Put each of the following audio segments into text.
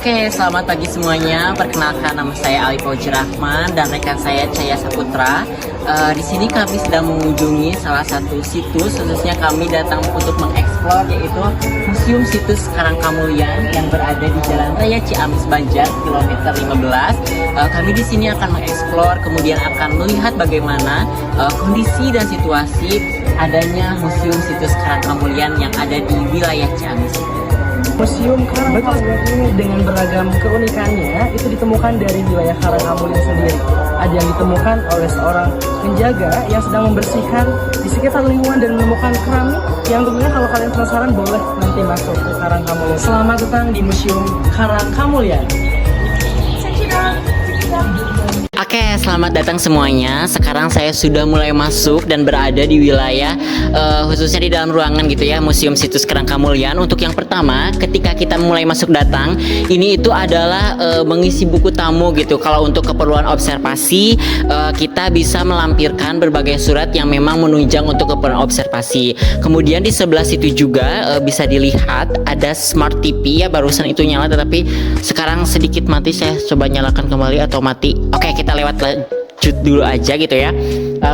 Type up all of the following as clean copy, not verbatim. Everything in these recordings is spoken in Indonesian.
Oke, selamat pagi semuanya. Perkenalkan, nama saya Ali Fauzi Rahman dan rekan saya Cahaya Saputra. Di sini kami sedang mengunjungi salah satu situs, khususnya kami datang untuk mengeksplor, yaitu Museum Situs Karangkamulyan yang berada di Jalan Raya Ciamis Banjar, kilometer 15. Kami di sini akan mengeksplor, kemudian akan melihat bagaimana kondisi dan situasi adanya Museum Situs Karangkamulyan yang ada di wilayah Ciamis. Museum Karangkamulyan ini dengan beragam keunikannya itu ditemukan dari wilayah Karangkamulyan sendiri. Ada yang ditemukan oleh seorang penjaga yang sedang membersihkan di sekitar lingkungan dan menemukan keramik yang tentunya kalau kalian penasaran boleh nanti masuk ke Karangkamulyan. Selamat datang di Museum Karangkamulyan. Oke, selamat datang semuanya. Sekarang saya sudah mulai masuk dan berada di wilayah khususnya di dalam ruangan gitu ya, Museum Situs Karangkamulyan. Untuk yang pertama, ketika kita mulai masuk datang, ini itu adalah mengisi buku tamu gitu. Kalau untuk keperluan observasi, kita bisa melampirkan berbagai surat yang memang menunjang untuk keperluan observasi. Kemudian di sebelah situ juga bisa dilihat ada Smart TV ya, barusan itu nyala tetapi sekarang sedikit mati. Saya coba nyalakan kembali atau mati. Oke, kita lewat lanjut dulu aja gitu ya.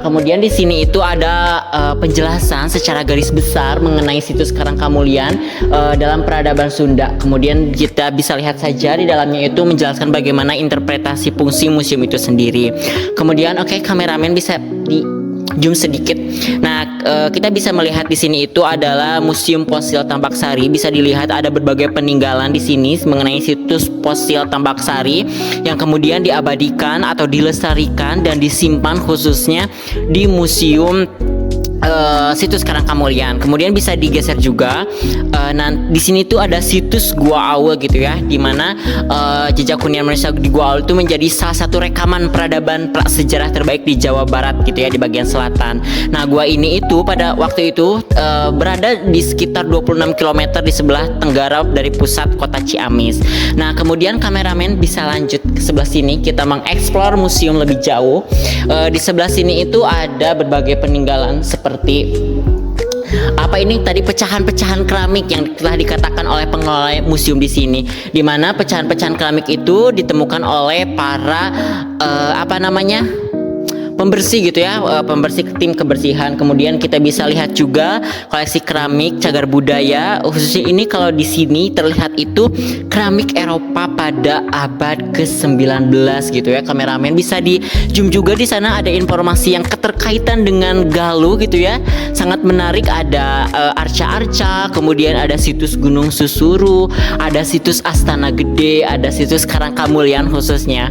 Kemudian di sini itu ada penjelasan secara garis besar mengenai situs Karangkamulyan dalam peradaban Sunda. Kemudian kita bisa lihat saja di dalamnya itu menjelaskan bagaimana interpretasi fungsi museum itu sendiri. Kemudian kameramen bisa di zoom sedikit. Nah, kita bisa melihat di sini itu adalah Museum Fosil Tambak Sari. Bisa dilihat ada berbagai peninggalan di sini mengenai situs fosil Tambak Sari yang kemudian diabadikan atau dilestarikan dan disimpan khususnya di Museum Situs Karangkamulyan. Kemudian bisa digeser juga. Nah, di sini tuh ada situs Gua Awe gitu ya, dimana jejak hunian manusia di Gua Awe itu menjadi salah satu rekaman peradaban prasejarah terbaik di Jawa Barat gitu ya, di bagian selatan. Nah, gua ini itu pada waktu itu berada di sekitar 26 km di sebelah tenggara dari pusat kota Ciamis. Nah, kemudian kameramen bisa lanjut ke sebelah sini, kita mengeksplor museum lebih jauh. Di sebelah sini itu ada berbagai peninggalan seperti ini tadi pecahan-pecahan keramik yang telah dikatakan oleh pengelola museum di sini, di mana pecahan-pecahan keramik itu ditemukan oleh para pembersih gitu ya, pembersih tim kebersihan. Kemudian kita bisa lihat juga koleksi keramik cagar budaya. Khususnya ini kalau di sini terlihat itu keramik Eropa pada abad ke-19 gitu ya. Kameramen bisa di zoom juga, di sana ada informasi yang keterkaitan dengan Galuh gitu ya. Sangat menarik, ada arca-arca, kemudian ada situs Gunung Susuru, ada situs Astana Gede, ada situs Karangkamulyan khususnya.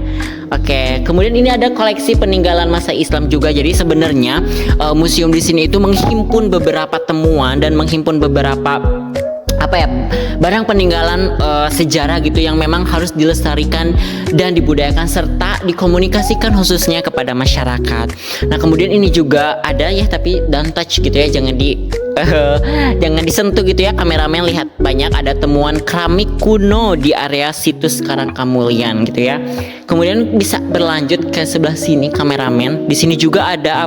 Oke, kemudian ini ada koleksi peninggalan masa Islam juga. Jadi sebenarnya museum di sini itu menghimpun beberapa temuan dan menghimpun beberapa barang peninggalan sejarah gitu yang memang harus dilestarikan dan dibudayakan serta dikomunikasikan khususnya kepada masyarakat. Nah, kemudian ini juga ada ya, tapi don't touch gitu ya, jangan disentuh gitu ya. Kameramen lihat banyak ada temuan keramik kuno di area situs Karangkamulyan gitu ya. Kemudian bisa berlanjut ke sebelah sini kameramen. Di sini juga ada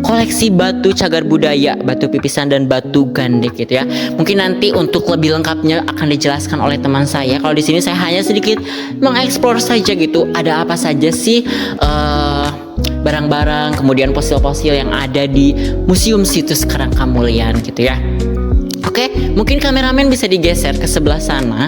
koleksi batu cagar budaya, batu pipisan dan batu gandek gitu ya. Mungkin nanti untuk lebih lengkapnya akan dijelaskan oleh teman saya. Kalau di sini saya hanya sedikit mengeksplor saja gitu. Ada apa saja sih barang-barang, kemudian fosil-fosil yang ada di Museum Situs Karangkamulyan gitu ya. Oke, mungkin kameramen bisa digeser ke sebelah sana.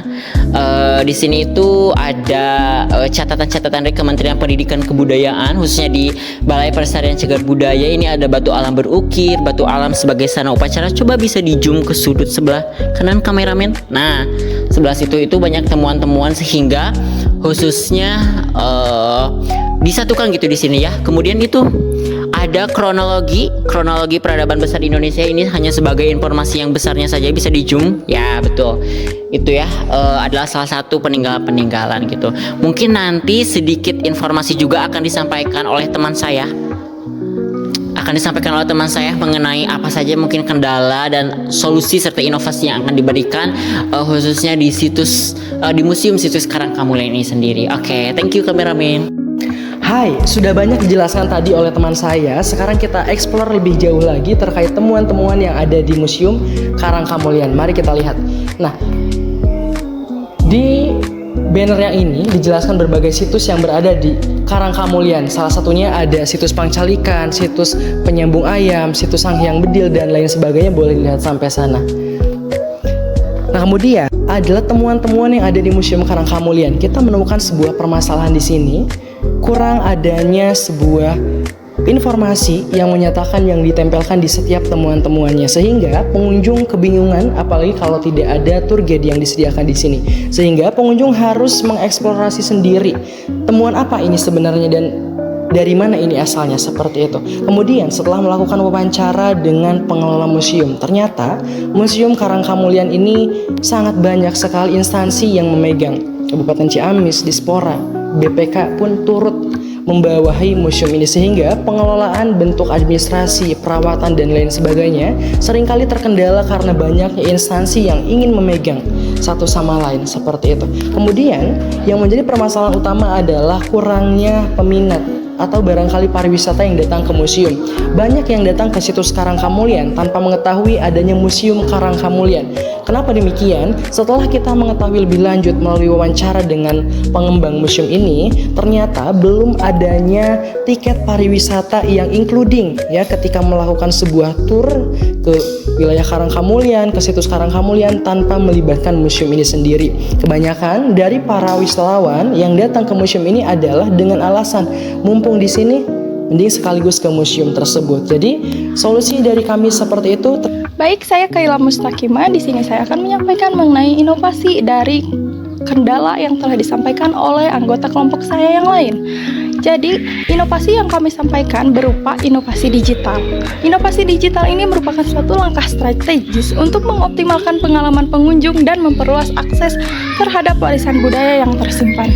Di sini itu ada catatan-catatan dari Kementerian Pendidikan Kebudayaan, khususnya di Balai Pelestarian Cagar Budaya. Ini ada batu alam berukir, batu alam sebagai sana upacara. Coba bisa di zoom ke sudut sebelah kanan kameramen. Nah, sebelah situ itu banyak temuan-temuan sehingga khususnya disatukan gitu di sini ya. Kemudian itu ada kronologi peradaban besar di Indonesia. Ini hanya sebagai informasi yang besarnya saja, bisa di zoom ya, betul itu ya. Adalah salah satu peninggalan gitu. Mungkin nanti sedikit informasi juga akan disampaikan oleh teman saya mengenai apa saja mungkin kendala dan solusi serta inovasi yang akan diberikan khususnya di situs di Museum Situs Karangkamulian ini sendiri. Oke, thank you kameramen. Hai, sudah banyak dijelaskan tadi oleh teman saya. Sekarang kita explore lebih jauh lagi terkait temuan-temuan yang ada di Museum Karangkamulian. Mari kita lihat. Nah, di banner yang ini dijelaskan berbagai situs yang berada di Karangkamulian. Salah satunya ada situs Pangcalikan, situs Penyambung Ayam, situs Sanghyang Bedil, dan lain sebagainya. Boleh dilihat sampai sana. Nah, kemudian adalah temuan-temuan yang ada di Museum Karangkamulian. Kita menemukan sebuah permasalahan di sini. Kurang adanya sebuah informasi yang menyatakan yang ditempelkan di setiap temuan-temuannya, sehingga pengunjung kebingungan, apalagi kalau tidak ada tour guide yang disediakan di sini. Sehingga pengunjung harus mengeksplorasi sendiri temuan apa ini sebenarnya dan dari mana ini asalnya, seperti itu. Kemudian setelah melakukan wawancara dengan pengelola museum, ternyata Museum Karangkamulian ini sangat banyak sekali instansi yang memegang. Kabupaten Ciamis, Dispora, BPK pun turut membawahi museum ini, sehingga pengelolaan bentuk administrasi, perawatan, dan lain sebagainya seringkali terkendala karena banyaknya instansi yang ingin memegang satu sama lain, seperti itu. Kemudian yang menjadi permasalahan utama adalah kurangnya peminat atau barangkali pariwisata yang datang ke museum. Banyak yang datang ke situs Karangkamulian tanpa mengetahui adanya Museum Karangkamulian. Kenapa demikian? Setelah kita mengetahui lebih lanjut melalui wawancara dengan pengembang museum ini, ternyata belum adanya tiket pariwisata yang including ya ketika melakukan sebuah tour ke wilayah Karangkamulian, ke situs Karangkamulian tanpa melibatkan museum ini sendiri. Kebanyakan dari para wisatawan yang datang ke museum ini adalah dengan alasan mumpung di sini mending sekaligus ke museum tersebut. Jadi solusi dari kami seperti itu. Baik, saya Kaila Mustakima. Di sini saya akan menyampaikan mengenai inovasi dari kendala yang telah disampaikan oleh anggota kelompok saya yang lain. Jadi, inovasi yang kami sampaikan berupa inovasi digital. Inovasi digital ini merupakan suatu langkah strategis untuk mengoptimalkan pengalaman pengunjung dan memperluas akses terhadap warisan budaya yang tersimpan.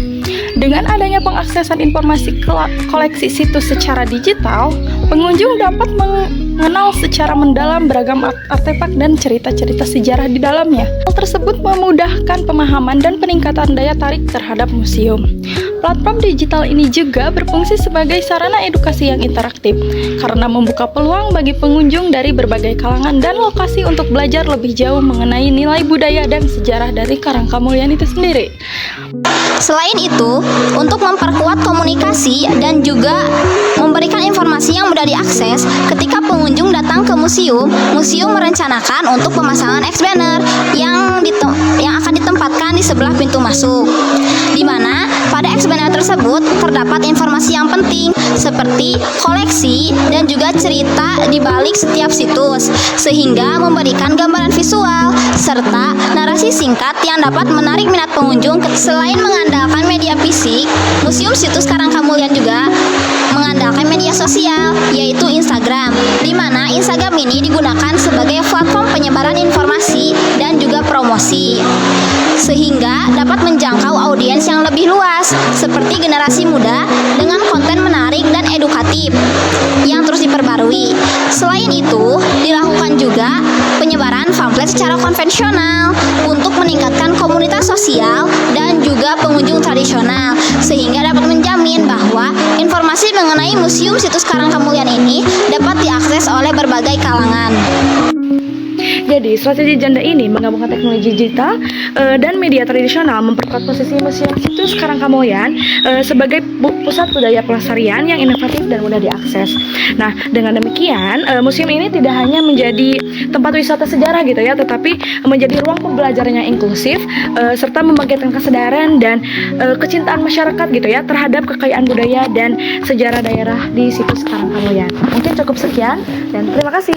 Dengan adanya pengaksesan informasi koleksi situs secara digital, pengunjung dapat mengenal secara mendalam beragam artefak dan cerita-cerita sejarah di dalamnya. Hal tersebut memudahkan pemahaman dan peningkatan daya tarik terhadap museum. Platform digital ini juga berfungsi sebagai sarana edukasi yang interaktif karena membuka peluang bagi pengunjung dari berbagai kalangan dan lokasi untuk belajar lebih jauh mengenai nilai budaya dan sejarah dari Karangkamulian itu sendiri. Selain itu, untuk memperkuat komunikasi dan juga memberikan informasi yang mudah diakses ketika pengunjung datang ke museum, museum merencanakan untuk pemasangan X-banner yang akan ditempatkan di sebelah pintu masuk, di mana pada X-banner tersebut terdapat informasi yang penting seperti koleksi dan juga cerita di balik setiap situs, sehingga memberikan gambaran visual serta narasi singkat yang dapat menarik minat pengunjung. Selain mengandalkan media fisik, Museum Situs Karangkamulian juga mengandalkan media sosial, yaitu Instagram, di mana Instagram ini digunakan sebagai platform penyebaran informasi dan juga promosi, sehingga dapat menjangkau audiens yang lebih luas, seperti generasi muda dengan konten menarik dan edukatif yang terus diperbarui. Selain itu, dilakukan juga penyebaran pamflet secara konvensional untuk meningkatkan komunitas sosial dan juga pengunjung tradisional, sehingga dapat menjamin bahwa informasi mengenai Museum Situs Karangkamulian ini dapat diakses oleh berbagai kalangan. Jadi, strategi Janda ini menggabungkan teknologi digital dan media tradisional, memperkuat posisi Museum Situs Karangkamulyan sebagai pusat budaya pelestarian yang inovatif dan mudah diakses. Nah, dengan demikian, museum ini tidak hanya menjadi tempat wisata sejarah gitu ya, tetapi menjadi ruang pembelajaran yang inklusif serta membangkitkan kesadaran dan kecintaan masyarakat gitu ya terhadap kekayaan budaya dan sejarah daerah di Situs Karangkamulyan. Mungkin cukup sekian dan terima kasih.